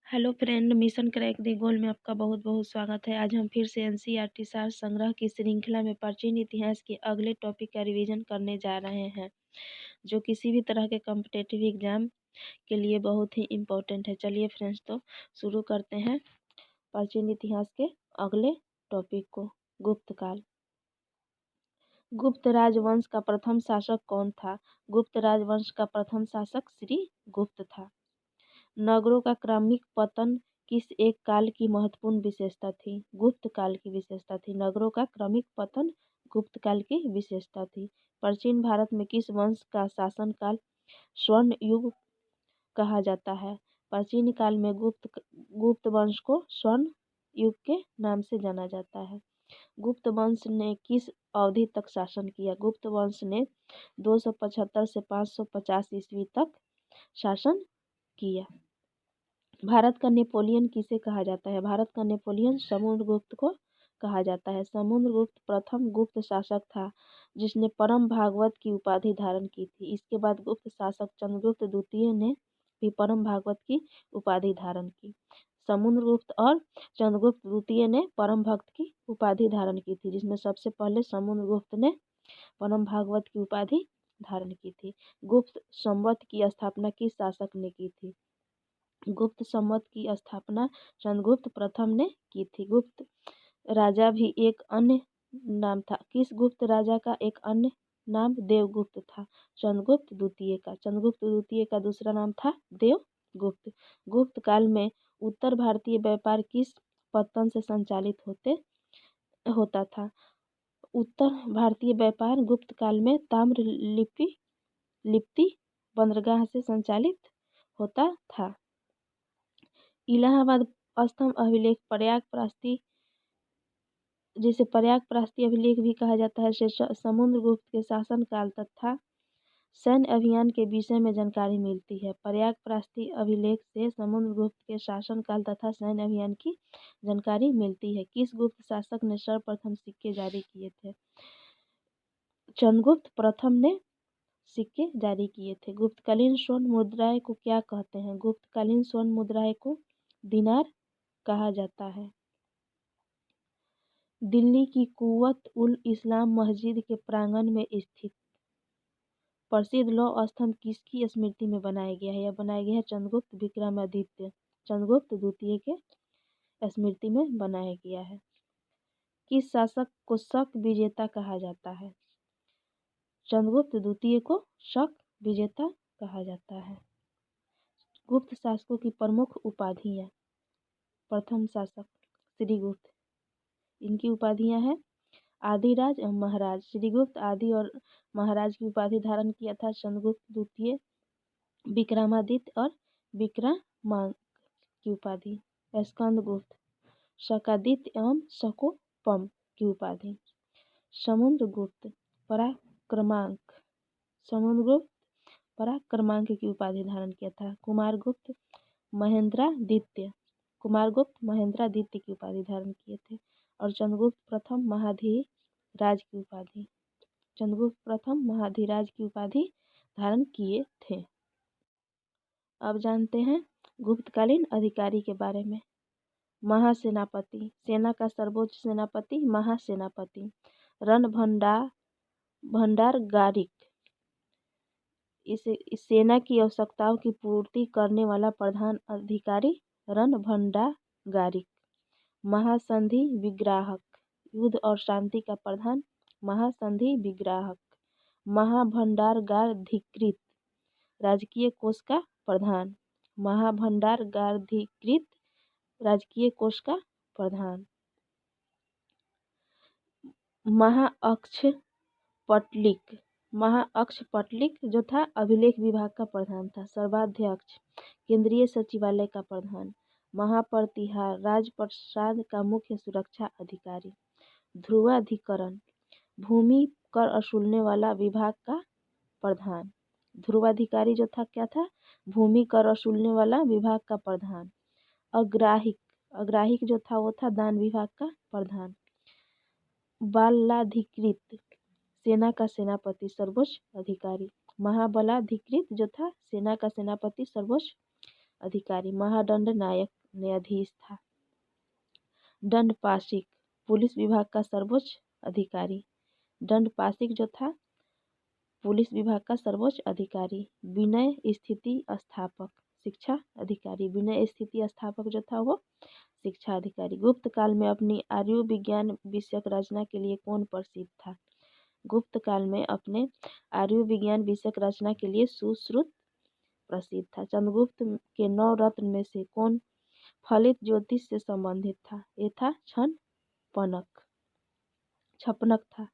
Hello friend, mission crack the goal में आपका बहुत बहुत स्वागत है। आज हम फिर से एनसीईआरटी सार संग्रह की श्रृंखला में प्राचीन इतिहास के अगले टॉपिक का रिवीजन करने जा रहे हैं, जो किसी भी तरह के कॉम्पिटिटिव एग्जाम के लिए बहुत ही इम्पोर्टेंट है। चलिए फ्रेंड्स, तो शुरू करते हैं प्राचीन इतिहास के अगले टॉपिक को। गुप्त काल। गुप्त राजवंश का प्रथम शासक कौन था? गुप्त राजवंश का प्रथम शासक श्री गुप्त था। नगरों का क्रमिक पतन किस एक काल की महत्वपूर्ण विशेषता थी? गुप्त काल की विशेषता थी। नगरों का क्रमिक पतन गुप्त काल की विशेषता थी। प्राचीन भारत में किस वंश का शासनकाल स्वर्ण युग कहा जाता है? प्राचीन काल में गुप्त वंश को स्वर्ण युग के नाम से जाना जाता है। गुप्त वंश ने किस अवधि तक शासन किया? गुप्त वंश ने 275 से 550 ईस्वी तक शासन किया। भारत का नेपोलियन किसे कहा जाता है? भारत का नेपोलियन समुद्रगुप्त को कहा जाता है। समुद्रगुप्त प्रथम गुप्त शासक था जिसने परम भागवत की उपाधि धारण की थी। इसके बाद गुप्त शासक चंद्रगुप्त द्वितीय ने भी परम भागवत की उपाधि धारण की। समुद्रगुप्त और चंद्रगुप्त द्वितीय ने परम भक्त की उपाधि धारण की थी, जिसमें सबसे पहले समुद्रगुप्त ने परम भागवत की उपाधि धारण की थी। गुप्त संवत की स्थापना किस शासक ने की थी? गुप्त संवत की स्थापना चंद्रगुप्त प्रथम ने की थी। गुप्त राजा भी एक अन्य नाम था। किस गुप्त राजा का एक अन्य नाम देवगुप्त था? चंद्रगुप्त द्वितीय का। चंद्रगुप्त द्वितीय का दूसरा नाम था देवगुप्त। गुप्त काल में उत्तर भारतीय व्यापार किस पत्तन से संचालित होता था? उत्तर भारतीय व्यापार गुप्त काल में ताम्र लिप्ति बंदरगाह से संचालित होता था। इलाहाबाद स्तंभ अभिलेख प्रयागप्रास्ती, जिसे प्रयागप्रास्ती अभिलेख भी कहा जाता है, से समुद्रगुप्त के शासनकाल तथा सैन्य अभियान के विषय में जानकारी मिलती है। प्रयागप्रास्ती अभिलेख से समुद्रगुप्त के शासनकाल तथा सैन्य अभियान की जानकारी मिलती है। किस गुप्त शासक ने सर्वप्रथम सिक्के जारी किए थे? चंद्रगुप्त प्रथम ने सिक्के जारी किए थे। गुप्तकालीन स्वर्ण मुद्राएं को क्या कहते हैं? गुप्तकालीन स्वर्ण मुद्राएं को दिनार कहा जाता है। दिल्ली की कुव्वत उल इस्लाम मस्जिद के प्रांगण में स्थित प्रसिद्ध लौह स्तंभ किसकी स्मृति में बनाया गया है? यह बनाया गया है चंद्रगुप्त विक्रमादित्य चंद्रगुप्त द्वितीय के स्मृति में बनाया गया है। किस शासक को शक विजेता कहा जाता है? चंद्रगुप्त द्वितीय को शक विजेता कहा जाता है। गुप्त शासकों की प्रमुख उपाधियां। प्रथम शासक श्रीगुप्त, इनकी उपाधियां हैं आदिराज और महाराज। श्रीगुप्त आदि और महाराज की उपाधि धारण किया था। चंद्रगुप्त द्वितीय विक्रमादित्य और विक्रमांक की उपाधि। स्कंदगुप्त शकादित्य एवं शकोपम की उपाधि। समुद्रगुप्त पराक्रमांक समुद्रगुप्त पराक्रमांक की उपाधि धारण किया था। कुमारगुप्त महेंद्रादित्य की उपाधि धारण किए थे। और चंद्रगुप्त प्रथम महाधिराज की उपाधि धारण किए थे। अब जानते हैं गुप्तकालीन अधिकारी के बारे में। महासेनापति, सेना का सर्वोच्च सेनापति महासेनापति। भंडारगारिक, इस सेना की आवश्यकताओं की पूर्ति करने वाला प्रधान अधिकारी रणभंडारगारिक। महासंधि विग्राहक, युद्ध और शांति का प्रधान महासंधि विग्राहक। महाभंडारगाराधिकृत, राजकीय कोष का प्रधान महाभंडारगाराधिकृत राजकीय कोष का प्रधान। महाअक्षपटलिक जो था अभिलेख विभाग का प्रधान था। सर्वाध्यक्ष, केंद्रीय सचिवालय का प्रधान। महाप्रतिहार, राजप्रसाद का मुख्य सुरक्षा अधिकारी। ध्रुवाधिकरण, भूमि कर वसूलने वाला विभाग का प्रधान। ध्रुवाधिकारी जो था क्या था? भूमि कर वसूलने वाला विभाग का प्रधान। अग्राहिक जो था वो था दान विभाग का प्रधान। बलाधिकृत, सेना का सेनापति सर्वोच्च अधिकारी। महाबलाधिकृत जो था सेना का सेनापति सर्वोच्च अधिकारी, महादंड नायक न्यायाधीश था। दंडपाशिक पुलिस विभाग का सर्वोच्च अधिकारी। दंडपाशिक जो था पुलिस विभाग का सर्वोच्च अधिकारी। विनय स्थिति स्थापक शिक्षा अधिकारी। विनय स्थिति स्थापक जो था वो शिक्षा अधिकारी। गुप्त काल में अपनी आयुर्विज्ञान विषयक रचना के लिए कौन प्रसिद्ध था? गुप्त काल में अपने आयुर्विज्ञान विषयक रचना के लिए सुश्रुत प्रसिद्ध था। चंद्रगुप्त के 9 रत्न में से कौन फलित ज्योतिष से संबंधित था? ये था छपनक था।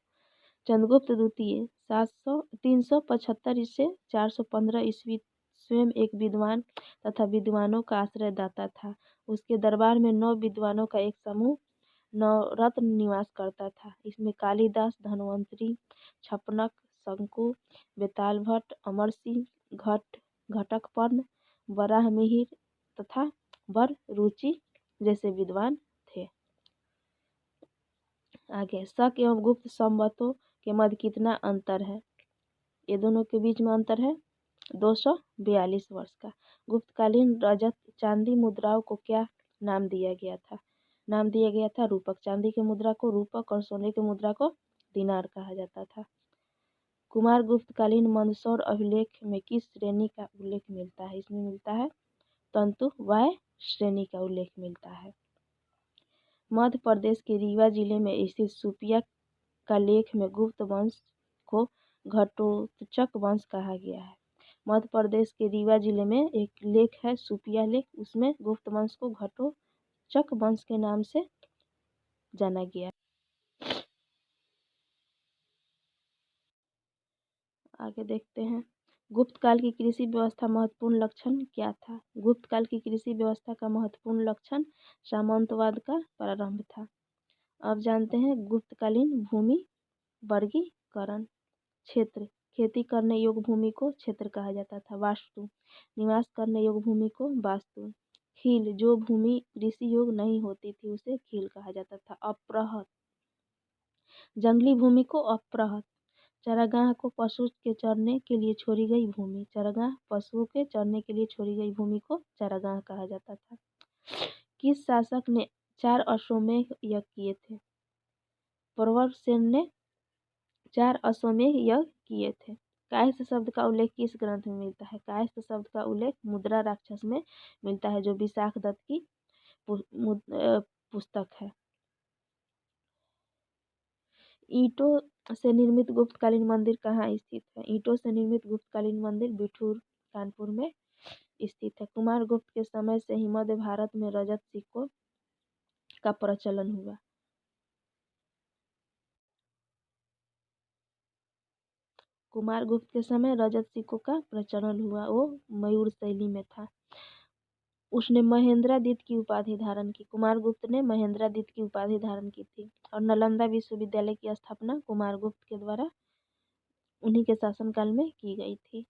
चंद्रगुप्त द्वितीय 375 से 415 ईस्वी स्वयं एक विद्वान तथा विद्वानों का आश्रयदाता था। उसके दरबार में 9 विद्वानों का एक समूह नवरत्न निवास करता था। इसमें कालिदास, धन्वंतरि, छपनक, शंकु, बेताल भट्ट, अमरसिंह, घटकपर्ण, वराहमिहिर तथा वररुचि जैसे विद्वान थे। आगे, शक एवं गुप्त संवतों के मध्य कितना अंतर है? ये दोनों के बीच में अंतर है 242 वर्ष का। गुप्तकालीन रजत चांदी मुद्राओं को क्या नाम दिया गया था? नाम दिया गया था रूपक। चांदी की मुद्रा को रूपक और सोने की मुद्रा को दिनार कहा जाता था। कुमार गुप्तकालीन मंदसौर अभिलेख में किस श्रेणी का उल्लेख मिलता है? इसमें मिलता है तंतु वाय श्रेणी का उल्लेख मिलता है। मध्य प्रदेश के रीवा जिले में स्थित सुपिया का लेख में गुप्त वंश को घटोत्कच वंश कहा गया है। मध्य प्रदेश के रीवा जिले में एक लेख है सुपिया लेख, उसमें गुप्त वंश को घटोत्कच वंश के नाम से जाना गया। आगे देखते हैं, गुप्त काल की कृषि व्यवस्था महत्वपूर्ण लक्षण क्या था? गुप्त काल की कृषि व्यवस्था का महत्वपूर्ण लक्षण सामंतवाद का प्रारंभ था। अब जानते हैं गुप्तकालीन भूमि वर्गीकरण। क्षेत्र, खेती करने योग्य भूमि को क्षेत्र कहा जाता था। वास्तु, निवास करने योग्य भूमि को वास्तु। खील, जो भूमि कृषि योग्य नहीं होती थी उसे खील कहा जाता था। अप्रहत, जंगली भूमि को अप्रहत। चारागाह को पशु के चरने के लिए छोड़ी गई भूमि। चारागाह पशुओं के चरने के लिए छोड़ी गई भूमि को चारागाह कहा जाता था। किस शासक ने 4 अश्वमेध यज्ञ किए थे? प्रवरसेन ने 4 अश्वमेध यज्ञ किए थे। कायस्थ शब्द का उल्लेख किस ग्रंथ में मिलता है? कायस्थ शब्द का उल्लेख मुद्रा राक्षस में मिलता है, जो विशाख दत्त की पुस्तक है। ईंटों से निर्मित गुप्तकालीन मंदिर कहाँ स्थित है? ईंटों से निर्मित गुप्तकालीन मंदिर बिठूर कानपुर में स्थित है। कुमार गुप्त के समय से ही मध्य भारत में रजत सिक्कों का प्रचलन हुआ। कुमार गुप्त के समय रजत सिक्कों का प्रचलन हुआ, वो मयूर शैली में था। उसने महेंद्रादित्य की उपाधि धारण की। कुमार गुप्त ने महेंद्रादित्य की उपाधि धारण की थी। और नालंदा विश्वविद्यालय की स्थापना कुमार गुप्त के द्वारा उन्हीं के शासनकाल में की गई थी।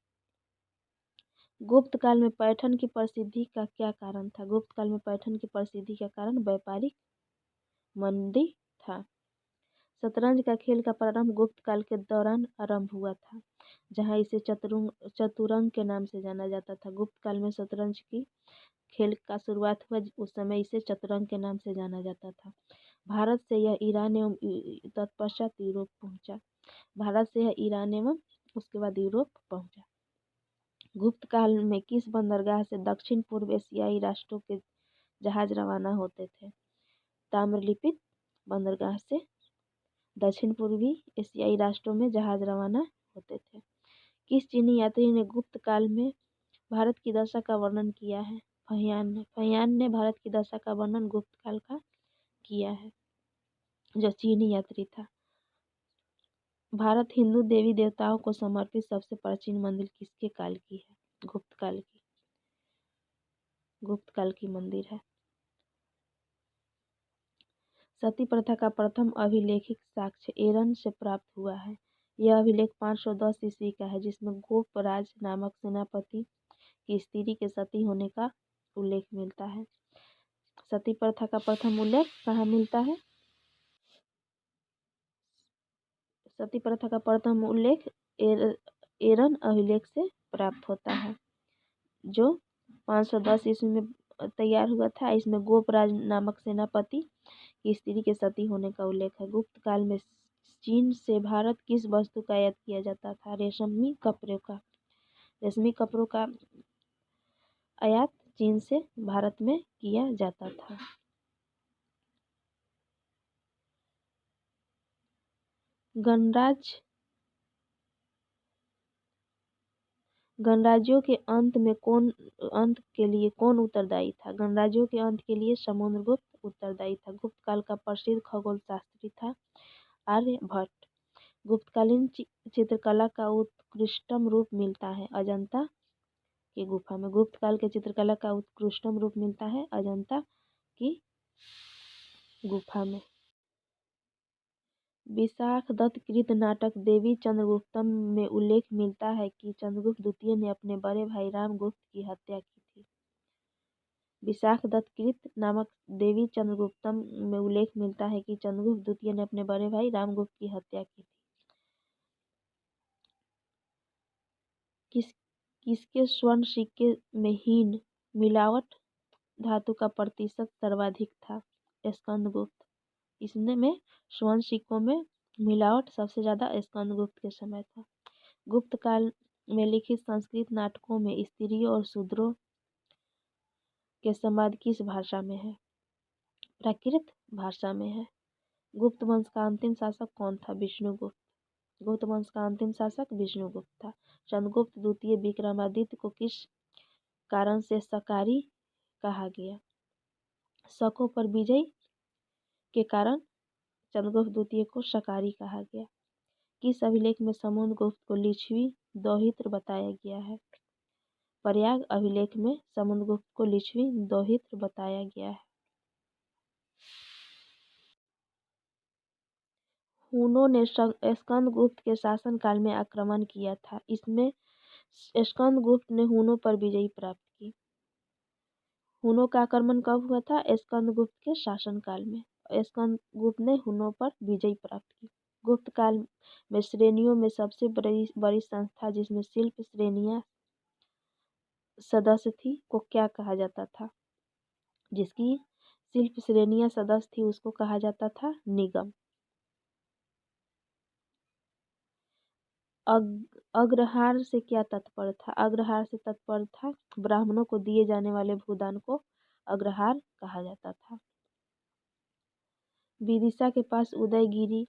गुप्त काल में पैठन की प्रसिद्धि का क्या कारण था? गुप्त काल में पैठन की प्रसिद्धि का कारण व्यापारिक मंदी था। शतरंज का खेल का प्रारंभ गुप्त काल के दौरान आरंभ हुआ था, जहां इसे चतुरंग के नाम से जाना जाता था। गुप्त काल में शतरंज की खेल का शुरुआत हुआ, उस समय इसे चतुरंग के नाम से जाना जाता था। भारत से यह ईरान एवं तत्पश्चात यूरोप पहुंचा। भारत से यह ईरान एवं उसके बाद यूरोप पहुंचा। गुप्त काल में किस बंदरगाह से दक्षिण पूर्व एशियाई राष्ट्रों के जहाज रवाना होते थे? ताम्रलिप्ति बंदरगाह से दक्षिण पूर्वी एशियाई राष्ट्रों में जहाज रवाना होते थे। किस चीनी यात्री ने गुप्त काल में भारत की दशा का वर्णन किया है? फहियान ने भारत की दशा का वर्णन गुप्त काल का किया है, जो चीनी यात्री था। भारत हिंदू देवी देवताओं को समर्पित सबसे प्राचीन मंदिर किसके काल की है? गुप्त काल की मंदिर है। सती प्रथा का प्रथम अभिलेखित साक्ष्य एरन से प्राप्त हुआ है। यह अभिलेख 510 ईस्वी का है, जिसमें गोपराज नामक सेनापति की स्त्री के सती होने का उल्लेख मिलता है। सती प्रथा का प्रथम उल्लेख कहाँ मिलता है? सती प्रथा का प्रथम उल्लेख एरन अभिलेख से प्राप्त होता है, जो 510 ईस्वी में तैयार हुआ था। इसमें गोपराज नामक सेनापति की स्त्री के सती होने का उल्लेख है। गुप्त काल में चीन से भारत किस वस्तु का आयात किया जाता था? रेशमी कपड़ों का। रेशमी कपड़ों का आयात चीन से भारत में किया जाता था। गणराज्यों के अंत के लिए कौन उत्तरदायी था? गणराज्यों के अंत के लिए समुद्रगुप्त उत्तरदायी था। गुप्त काल का प्रसिद्ध खगोल शास्त्री था आर्यभट्ट। गुप्तकालीन चित्रकला का उत्कृष्टतम रूप मिलता है अजंता की गुफा में। गुप्त काल के चित्रकला का उत्कृष्टतम रूप मिलता है अजंता की गुफा में। विशाख दत्त कृत नाटक देवी चंद्रगुप्तम में उल्लेख मिलता है कि चंद्रगुप्त द्वितीय ने अपने बड़े भाई रामगुप्त की हत्या की थी। विशाख दत्त कृत नामक देवी चंद्रगुप्तम में उल्लेख मिलता है कि चंद्रगुप्त द्वितीय ने अपने बड़े भाई रामगुप्त की हत्या की थी। किसके स्वर्ण सिक्के में हीन मिलावट धातु का प्रतिशत सर्वाधिक था? स्कंदगुप्त। इसने में स्वर्ण सिक्कों में मिलावट सबसे ज्यादा स्कंदगुप्त के समय था। गुप्त काल में लिखित संस्कृत नाटकों में स्त्रियों और शूद्रों के संवाद किस भाषा में है? प्राकृत भाषा में है। गुप्त वंश का अंतिम शासक कौन था? विष्णुगुप्त। गुप्त वंश का अंतिम शासक विष्णुगुप्त था। चंद्रगुप्त द्वितीय विक्रमादित्य को किस कारण से शकारी कहा गया? शकों पर विजय के कारण चंद्रगुप्त द्वितीय को शकारी कहा गया। किस अभिलेख में समुद्रगुप्त को लिच्छवी दौहित्र बताया गया है? प्रयाग अभिलेख में समुद्रगुप्त को लिच्छवी दौहित्र बताया गया है। हुनों ने स्कंदगुप्त के शासनकाल में आक्रमण किया था। इसमें स्कंदगुप्त ने हुनों पर विजय प्राप्त की। हुनों का आक्रमण कब हुआ था? स्कंदगुप्त के शासनकाल में। स्कंदगुप्त ने हुनों पर विजय प्राप्त की। गुप्त काल में श्रेणियों में सबसे बड़ी संस्था जिसमें शिल्प श्रेणियां सदस्य थी को क्या कहा जाता था? जिसकी शिल्प श्रेणियां सदस्य थी उसको कहा जाता था निगम। अग्रहार से क्या तात्पर्य था? अग्रहार से तात्पर्य था ब्राह्मणों को दिए जाने वाले भूदान को अग्रहार कहा जाता था। विदिशा के पास उदयगिरी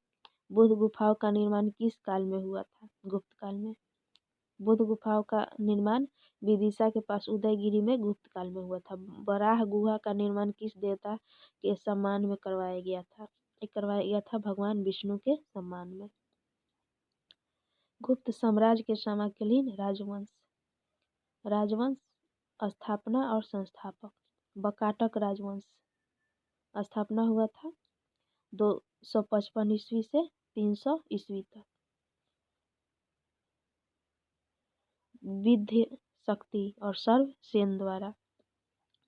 बुद्ध गुफाओं का निर्माण किस काल में हुआ था? गुप्त काल में। बुद्ध गुफाओं का निर्माण विदिशा के पास उदयगिरी में गुप्त काल में हुआ था। बराह गुहा का निर्माण किस देवता के सम्मान में करवाया गया था? करवाया गया था भगवान विष्णु के सम्मान में। गुप्त साम्राज्य के समकालीन राजवंश स्थापना और संस्थापक। बकाटक राजवंश स्थापना हुआ था 255 ईस्वी से 300 ईस्वी तक। विंध्य शक्ति और सर्वसेन द्वारा।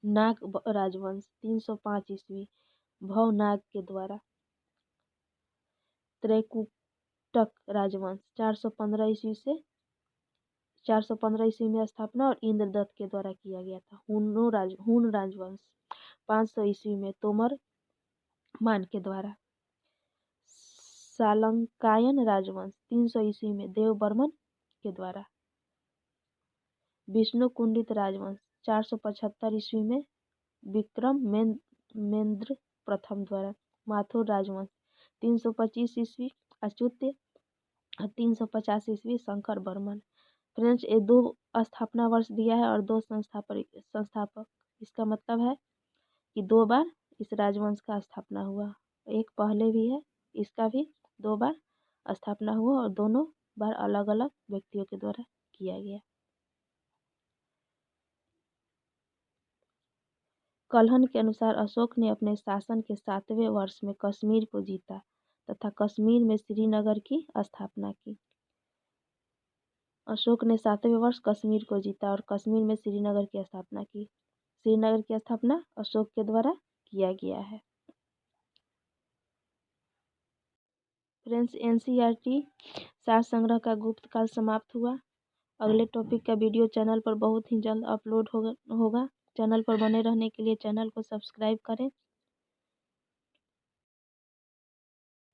नाग राजवंश 305 ईस्वी भवनाग के द्वारा। त्रैकुटक राजवंश 415 ईस्वी से 415 ईस्वी में स्थापना और इंद्रदत्त के द्वारा किया गया था। हुन राजवंश 500 ईस्वी में तोमर मान के द्वारा। सालंकायन राजवंश 300 ईस्वी में देवबर्मन के द्वारा। विष्णु कुंडित राजवंश 475 ईस्वी में विक्रमेंद्र प्रथम द्वारा। माथुर राजवंश 325 ईस्वी अच्युत 350 ईस्वी शंकर बर्मन। फ्रेंड्स ये 2 स्थापना वर्ष दिया है और 2 संस्थापक। इसका मतलब है कि 2 बार इस राजवंश का स्थापना हुआ। एक पहले भी है, इसका भी 2 बार स्थापना हुआ और दोनों बार अलग अलग व्यक्तियों के द्वारा किया गया। कल्हन के अनुसार अशोक ने अपने शासन के 7वें वर्ष में कश्मीर को जीता तथा कश्मीर में श्रीनगर की स्थापना की। अशोक ने 7वें वर्ष कश्मीर को जीता और कश्मीर में श्रीनगर की स्थापना की। श्रीनगर की स्थापना अशोक के द्वारा किया गया है। फ्रेंड्स एनसीईआरटी सार संग्रह का गुप्त काल समाप्त हुआ अगले टॉपिक का वीडियो चैनल पर बहुत ही जल्द अपलोड होगा। चैनल पर बने रहने के लिए चैनल को सब्सक्राइब करें।